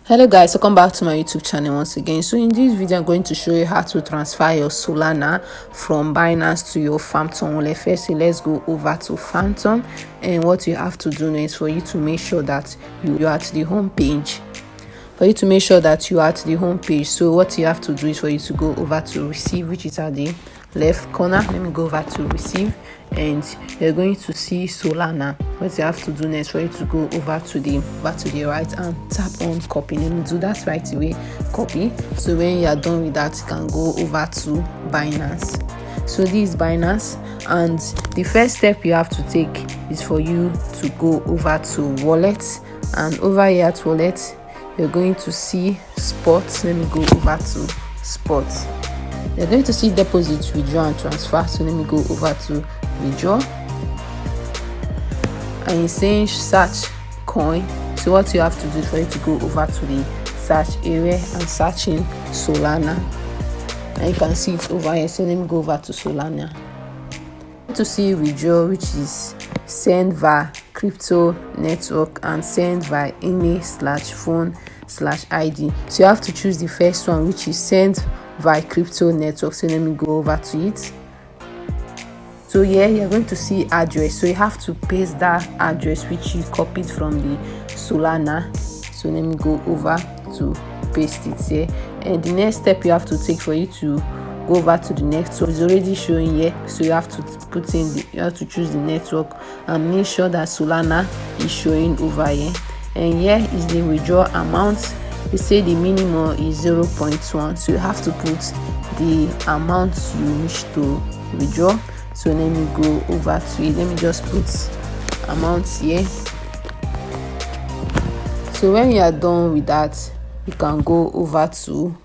Hello guys, welcome back to my YouTube channel once again. So in this video I'm going to show you how to transfer your Solana from Binance to your Phantom wallet. First, let's go over to Phantom, and what you have to do now is for you to make sure that you are at the home page. So what you have to do is for you to go over to receive, which is at the left corner. Let me go over to receive, and you're going to see Solana. What you have to do next for you to go over to the right and tap on copy. Let me do that right away, copy. So when you are done with that, you can go over to Binance. So this is Binance, and the first step you have to take is for you to go over to wallet, and over here at wallet you're going to see spot. Let me go over to spot. You're going to see deposit, withdraw and transfer. So let me go over to withdraw, and it's saying search coin. So what you have to do is for you to go over to the search area and searching Solana, and you can see it over here. So let me go over to Solana to see withdraw, which is send via crypto network and send via email/phone/ID. So you have to choose the first one, which is send via crypto network. So let me go over to it. So yeah, you're going to see address, so you have to paste that address which you copied from the Solana. So let me go over to paste it here, and the next step you have to take for you to go over to the network is already showing here. So you have to you have to choose the network and make sure that Solana is showing over here. And here is the withdrawal amount. They say the minimum is 0.1, so you have to put the amount you wish to withdraw. So let me go over to it. Let me just put amounts here. So when you are done with that, you can go over to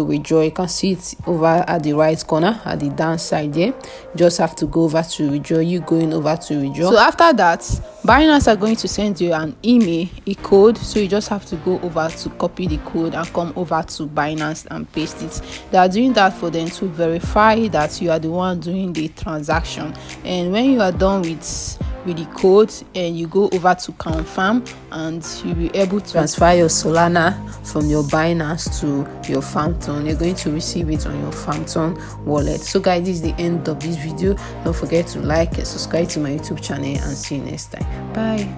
withdraw. You can see it over at the right corner at the down side there. You just have to go over to withdraw. You going over to withdraw. So after that, Binance are going to send you an email, a code. So you just have to go over to copy the code and come over to Binance and paste it. They are doing that for them to verify that you are the one doing the transaction. And when you are done with the code, and you go over to confirm, and you'll be able to transfer your Solana from your Binance to your Phantom. You're going to receive it on your Phantom wallet. So guys, this is the end of this video. Don't forget to like and subscribe to my YouTube channel, and see you next time. Bye.